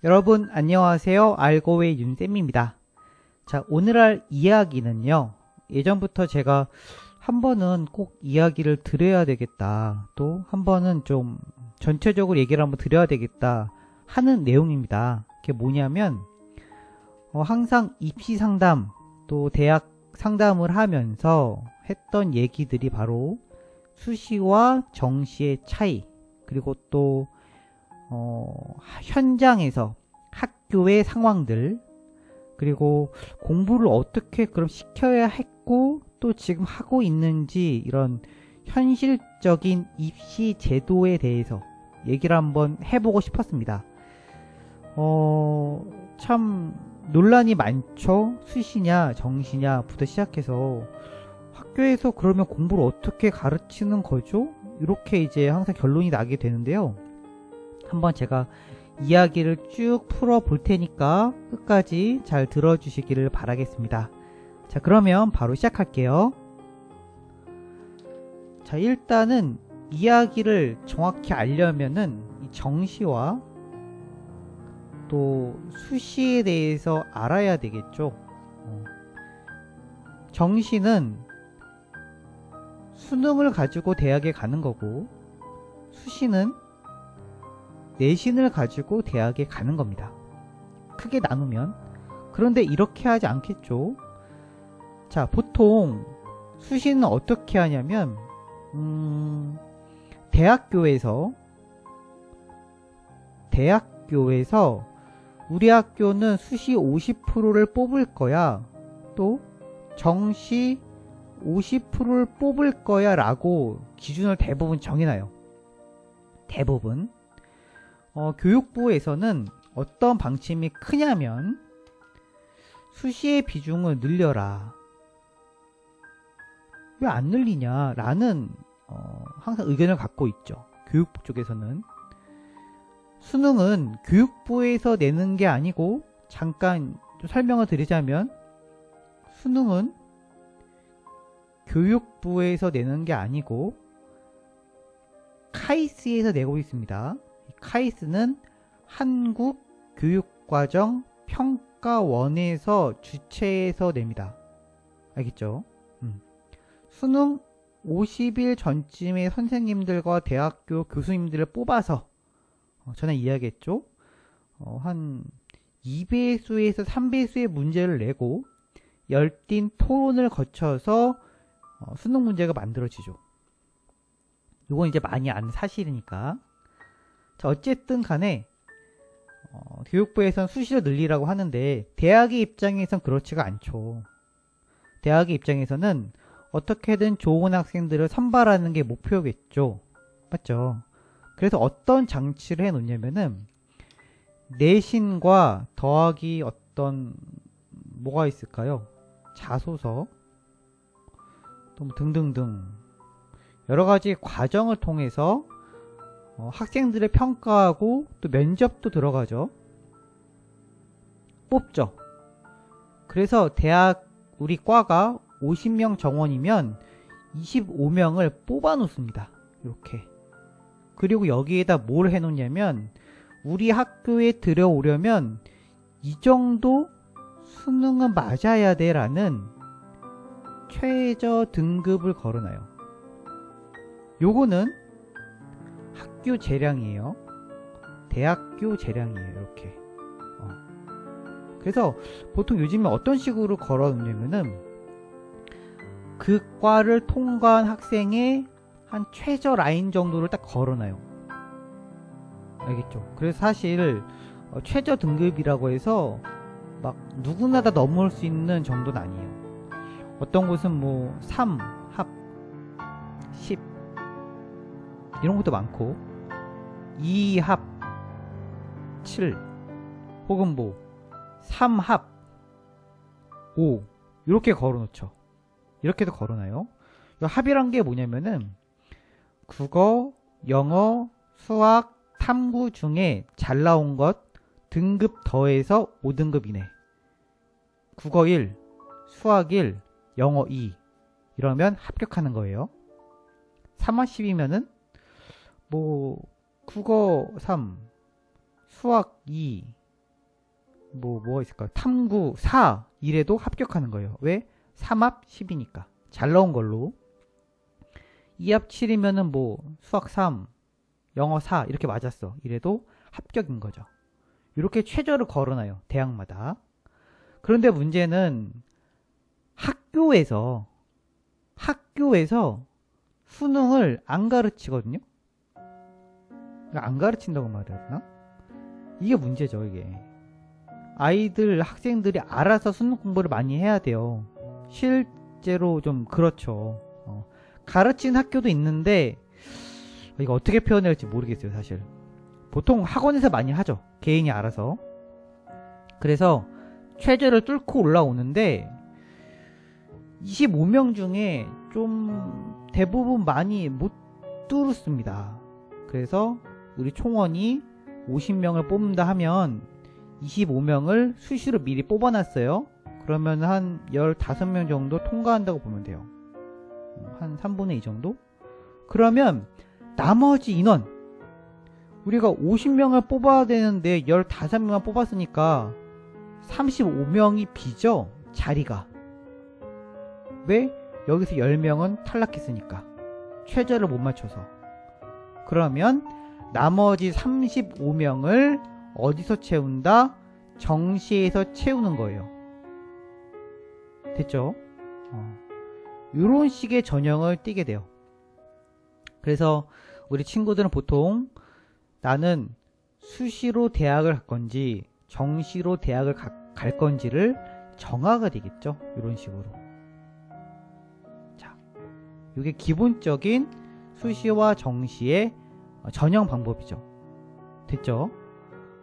여러분 안녕하세요. 알고의 윤쌤입니다. 자, 오늘 할 이야기는요. 예전부터 제가 한 번은 꼭 이야기를 드려야 되겠다. 또 한 번은 좀 전체적으로 얘기를 한번 드려야 되겠다 하는 내용입니다. 그게 뭐냐면 항상 입시 상담 또 대학 상담을 하면서 했던 얘기들이 바로 수시와 정시의 차이, 그리고 또 현장에서 학교의 상황들, 그리고 공부를 어떻게 그럼 시켜야 했고 또 지금 하고 있는지, 이런 현실적인 입시 제도에 대해서 얘기를 한번 해보고 싶었습니다. 참 논란이 많죠. 수시냐 정시냐부터 시작해서 학교에서 그러면 공부를 어떻게 가르치는 거죠? 이렇게 이제 항상 결론이 나게 되는데요. 한번 제가 이야기를 쭉 풀어 볼 테니까 끝까지 잘 들어주시기를 바라겠습니다. 자, 그러면 바로 시작할게요. 자, 일단은 이야기를 정확히 알려면은 이 정시와 또 수시에 대해서 알아야 되겠죠. 정시는 수능을 가지고 대학에 가는 거고, 수시는 내신을 가지고 대학에 가는 겁니다. 크게 나누면. 그런데 이렇게 하지 않겠죠. 자, 보통 수시는 어떻게 하냐면 대학교에서 우리 학교는 수시 50%를 뽑을 거야, 또 정시 50%를 뽑을 거야 라고 기준을 대부분 정해놔요. 대부분. 교육부에서는 어떤 방침이 크냐면 수시의 비중을 늘려라. 왜 안 늘리냐 라는 항상 의견을 갖고 있죠. 교육부 쪽에서는. 수능은 교육부에서 내는 게 아니고, 잠깐 좀 설명을 드리자면 수능은 교육부에서 내는 게 아니고 카이스에서 내고 있습니다. 카이스는 한국교육과정평가원에서 주최해서 냅니다. 알겠죠? 수능 50일 전쯤에 선생님들과 대학교 교수님들을 뽑아서 전에 이야기했죠. 한 2배수에서 3배수의 문제를 내고 열띤 토론을 거쳐서 수능 문제가 만들어지죠. 이건 이제 많이 아는 사실이니까. 자, 어쨌든 간에 교육부에선 수시를 늘리라고 하는데 대학의 입장에선 그렇지가 않죠. 대학의 입장에서는 어떻게든 좋은 학생들을 선발하는 게 목표겠죠. 맞죠? 그래서 어떤 장치를 해 놓냐면은 내신과 더하기 뭐가 있을까요? 자소서, 또 뭐 등등등 여러가지 과정을 통해서 학생들을 평가하고 또 면접도 들어가죠. 뽑죠. 그래서 우리 과가 50명 정원이면 25명을 뽑아 놓습니다. 이렇게. 그리고 여기에다 뭘 해 놓냐면 우리 학교에 들어오려면 이 정도 수능은 맞아야 돼 라는 최저 등급을 걸어놔요. 요거는 학교 재량이에요. 대학교 재량이에요. 이렇게. 그래서 보통 요즘에 어떤 식으로 걸어놓냐면은 그 과를 통과한 학생의 한 최저 라인 정도를 딱 걸어놔요. 알겠죠? 그래서 사실 최저 등급이라고 해서 막 누구나 다 넘을 수 있는 정도는 아니에요. 어떤 곳은 뭐 3, 합, 10 이런 것도 많고 2 합, 7 혹은 뭐 3 합, 5 이렇게 걸어놓죠. 이렇게도 걸어놔요. 합이란 게 뭐냐면은 국어, 영어, 수학, 탐구 중에 잘 나온 것 등급 더해서 5등급 이내. 국어 1, 수학 1, 영어 2 이러면 합격하는 거예요. 3와 10이면은 뭐 국어 3, 수학 2, 뭐가 있을까요? 탐구 4 이래도 합격하는 거예요. 왜? 3합 10이니까. 잘 나온 걸로. 2합 7이면은 뭐 수학 3, 영어 4 이렇게 맞았어. 이래도 합격인 거죠. 이렇게 최저를 걸어놔요. 대학마다. 그런데 문제는 학교에서 수능을 안 가르치거든요. 안 가르친다고 말해야 되나? 이게 문제죠, 이게. 학생들이 알아서 수능 공부를 많이 해야 돼요. 실제로 좀 그렇죠. 가르친 학교도 있는데, 이거 어떻게 표현해야 할지 모르겠어요, 사실. 보통 학원에서 많이 하죠. 개인이 알아서. 그래서 최저를 뚫고 올라오는데, 25명 중에 좀 대부분 많이 못 뚫었습니다. 그래서 우리 총원이 50명을 뽑는다 하면 25명을 수시로 미리 뽑아놨어요. 그러면 한 15명 정도 통과한다고 보면 돼요. 한 3분의 2 정도? 그러면 나머지 인원, 우리가 50명을 뽑아야 되는데 15명만 뽑았으니까 35명이 비죠, 자리가. 왜? 여기서 10명은 탈락했으니까. 최저를 못 맞춰서. 그러면 나머지 35명을 어디서 채운다? 정시에서 채우는 거예요. 됐죠? 이런 식의 전형을 띠게 돼요. 그래서 우리 친구들은 보통 나는 수시로 대학을 갈 건지 정시로 대학을 갈 건지를 정하게 되겠죠. 이런 식으로. 자, 이게 기본적인 수시와 정시의 전형 방법이죠. 됐죠?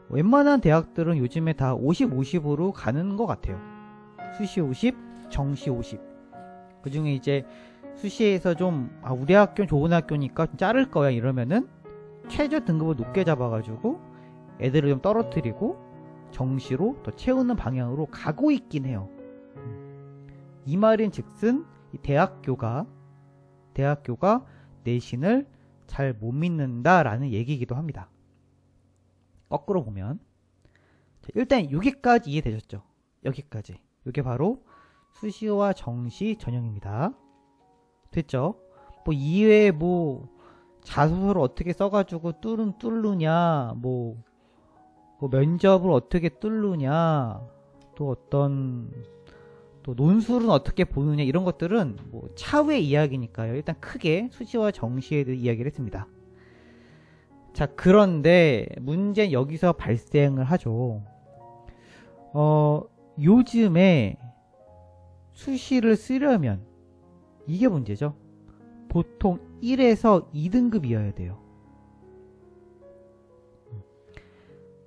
웬만한 대학들은 요즘에 다 50, 50으로 가는 것 같아요. 수시 50, 정시 50. 그 중에 이제 수시에서 좀 우리 학교는 좋은 학교니까 좀 자를 거야 이러면은 최저 등급을 높게 잡아가지고 애들을 좀 떨어뜨리고 정시로 더 채우는 방향으로 가고 있긴 해요. 이 말인 즉슨 대학교가 내신을 잘 못 믿는다라는 얘기이기도 합니다. 거꾸로 보면 일단 여기까지 이해되셨죠? 여기까지. 이게 바로 수시와 정시 전형입니다. 됐죠? 뭐 이외에 뭐 자소서를 어떻게 써가지고 뚫느냐, 뭐 면접을 어떻게 뚫느냐, 또 어떤 또 논술은 어떻게 보느냐 이런 것들은 뭐 차후의 이야기니까요. 일단 크게 수시와 정시에 대해 이야기를 했습니다. 자, 그런데 문제는 여기서 발생을 하죠. 요즘에 수시를 쓰려면 이게 문제죠. 보통 1에서 2등급이어야 돼요.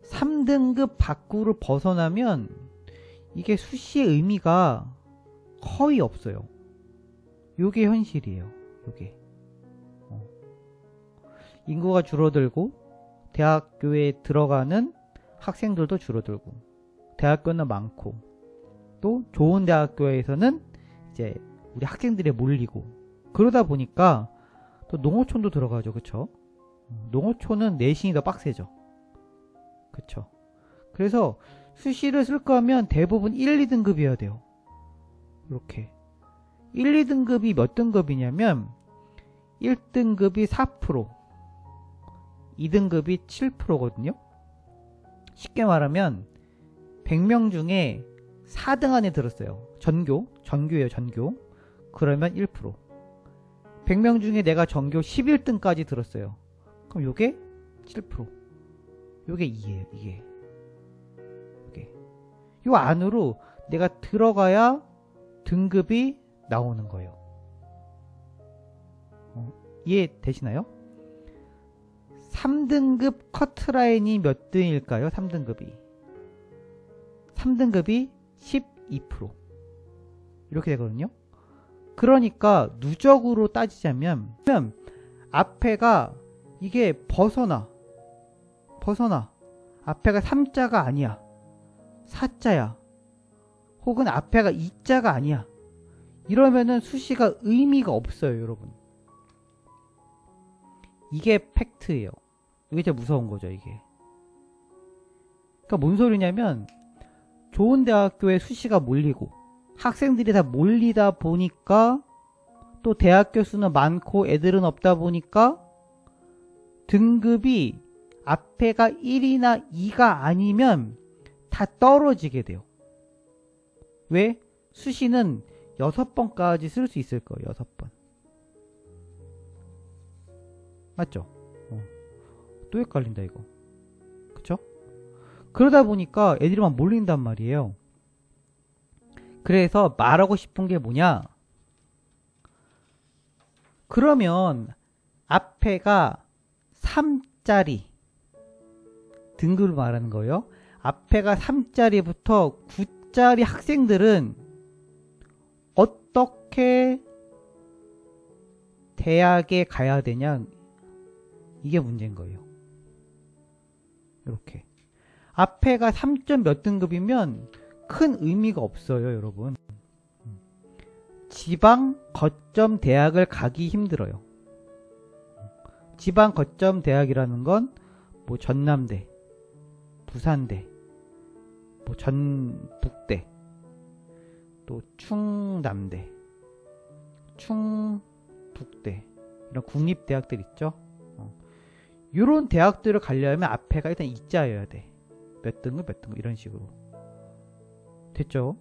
3등급 밖으로 벗어나면 이게 수시의 의미가 거의 없어요. 요게 현실이에요. 요게. 인구가 줄어들고 대학교에 들어가는 학생들도 줄어들고 대학교는 많고 또 좋은 대학교에서는 이제 우리 학생들이 몰리고 그러다 보니까 또 농어촌도 들어가죠. 그쵸? 농어촌은 내신이 더 빡세죠. 그쵸? 그래서 수시를 쓸 거면 대부분 1, 2등급이어야 돼요. 이렇게 1, 2등급이 몇 등급이냐면 1등급이 4%, 2등급이 7%거든요. 쉽게 말하면 100명 중에 4등 안에 들었어요. 전교예요, 전교. 그러면 1%. 100명 중에 내가 전교 11등까지 들었어요. 그럼 요게 7%. 요게 2예요, 이게. 요 안으로 내가 들어가야 등급이 나오는 거예요. 이해되시나요? 3등급 커트라인이 몇 등일까요? 3등급이 12% 이렇게 되거든요. 그러니까 누적으로 따지자면 앞에가 이게 벗어나 앞에가 3자가 아니야, 4자야, 혹은 앞에가 2자가 아니야. 이러면은 수시가 의미가 없어요, 여러분. 이게 팩트예요. 이게 진짜 무서운 거죠, 이게. 그러니까 뭔 소리냐면 좋은 대학교에 수시가 몰리고 학생들이 다 몰리다 보니까 또 대학교 수는 많고 애들은 없다 보니까 등급이 앞에가 1이나 2가 아니면 다 떨어지게 돼요. 왜? 수시는 6번까지 쓸 수 있을 거예요. 6번. 맞죠? 또 헷갈린다 이거. 그쵸? 그러다 보니까 애들이 막 몰린단 말이에요. 그래서 말하고 싶은 게 뭐냐? 그러면 앞에가 3짜리 등급을 말하는 거예요. 앞에가 3짜리부터 9짜리 학생들은 어떻게 대학에 가야 되냐? 이게 문제인 거예요. 이렇게 앞에가 3점 몇 등급이면 큰 의미가 없어요, 여러분. 지방 거점 대학을 가기 힘들어요. 지방 거점 대학이라는 건 뭐 전남대, 부산대, 뭐 전북대, 또 충남대, 충북대 이런 국립대학들 있죠. 이런 대학들을 가려면 앞에가 일단 2자여야 돼. 몇 등급 몇 등급 이런 식으로. 됐죠?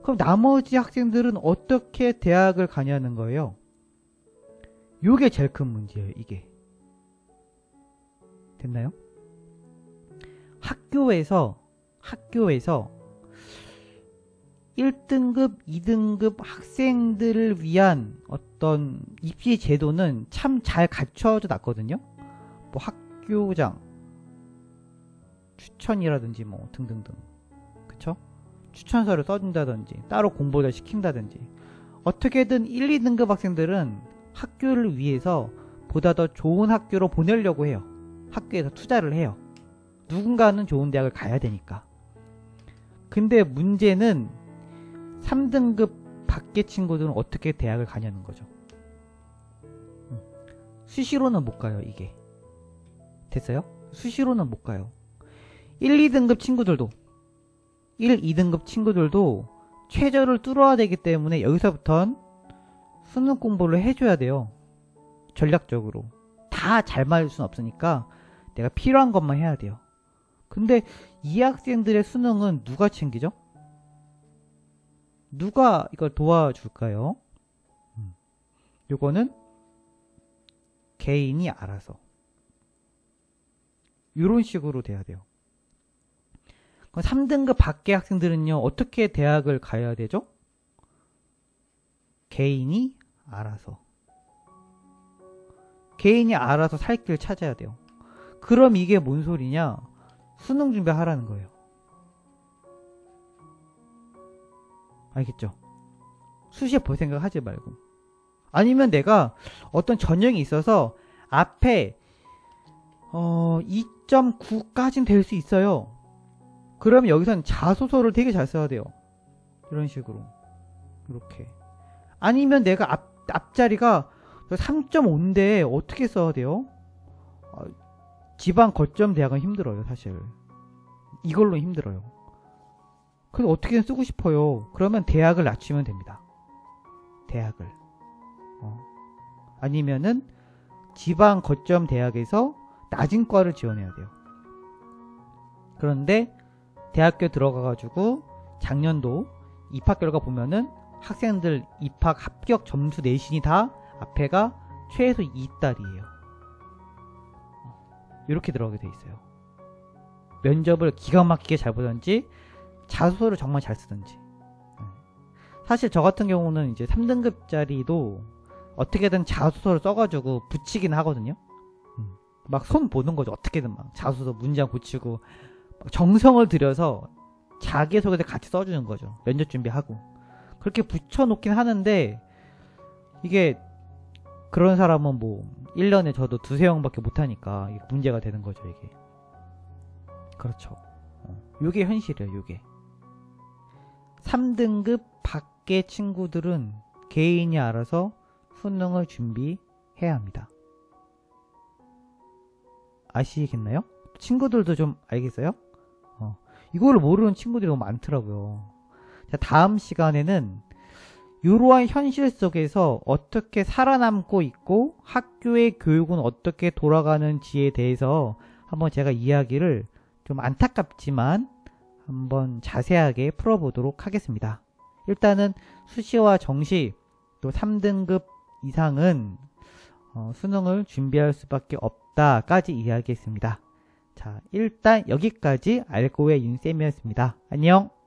그럼 나머지 학생들은 어떻게 대학을 가냐는 거예요. 요게 제일 큰 문제예요. 이게. 됐나요? 학교에서 1등급, 2등급 학생들을 위한 어떤 입시 제도는 참 잘 갖춰져 놨거든요. 뭐 학교장 추천이라든지 뭐 등등등. 그쵸? 추천서를 써준다든지 따로 공부를 시킨다든지 어떻게든 1, 2등급 학생들은 학교를 위해서 보다 더 좋은 학교로 보내려고 해요. 학교에서 투자를 해요. 누군가는 좋은 대학을 가야 되니까. 근데 문제는 3등급 밖의 친구들은 어떻게 대학을 가냐는 거죠. 수시로는 못 가요. 이게 됐어요? 수시로는 못 가요. 1, 2등급 친구들도 1, 2등급 친구들도 최저를 뚫어야 되기 때문에 여기서부턴 수능 공부를 해줘야 돼요. 전략적으로. 다 잘 맞을 수는 없으니까 내가 필요한 것만 해야 돼요. 근데 이 학생들의 수능은 누가 챙기죠? 누가 이걸 도와줄까요? 요거는 개인이 알아서. 이런 식으로 돼야 돼요. 3등급 밖의 학생들은요, 어떻게 대학을 가야 되죠? 개인이 알아서. 개인이 알아서 살 길 찾아야 돼요. 그럼 이게 뭔 소리냐? 수능 준비하라는 거예요. 알겠죠? 수시에 볼 생각 하지 말고. 아니면 내가 어떤 전형이 있어서 앞에 2.9까지는 될 수 있어요. 그러면 여기서는 자소서를 되게 잘 써야 돼요. 이런 식으로. 이렇게. 아니면 내가 앞자리가 3.5인데 어떻게 써야 돼요? 지방 거점 대학은 힘들어요, 사실. 이걸로 힘들어요. 그래서 어떻게든 쓰고 싶어요. 그러면 대학을 낮추면 됩니다. 대학을. 아니면은 지방 거점 대학에서 낮은 과를 지원해야 돼요. 그런데 대학교 들어가가지고 작년도 입학 결과 보면은 학생들 입학 합격 점수 내신이 다 앞에가 최소 2달이에요. 이렇게 들어가게 돼 있어요. 면접을 기가 막히게 잘 보든지 자소서를 정말 잘 쓰든지. 사실 저 같은 경우는 이제 3등급짜리도 어떻게든 자소서를 써가지고 붙이긴 하거든요. 막 손 보는 거죠. 어떻게든 막 자소서 문장 고치고 정성을 들여서 자기소개서 같이 써주는 거죠. 면접 준비하고. 그렇게 붙여놓긴 하는데 이게 그런 사람은 뭐 1년에 저도 2~3명밖에 못하니까 이게 문제가 되는 거죠. 이게. 그렇죠. 요게 현실이에요. 요게. 3등급 밖의 친구들은 개인이 알아서 수능을 준비해야 합니다. 아시겠나요? 친구들도 좀 알겠어요? 이걸 모르는 친구들이 너무 많더라고요. 자, 다음 시간에는 이러한 현실 속에서 어떻게 살아남고 있고 학교의 교육은 어떻게 돌아가는지에 대해서 한번 제가 이야기를 좀 안타깝지만 한번 자세하게 풀어보도록 하겠습니다. 일단은 수시와 정시 또 3등급 이상은 수능을 준비할 수밖에 없다까지 이야기했습니다. 자, 일단 여기까지 알고의 윤쌤이었습니다. 안녕.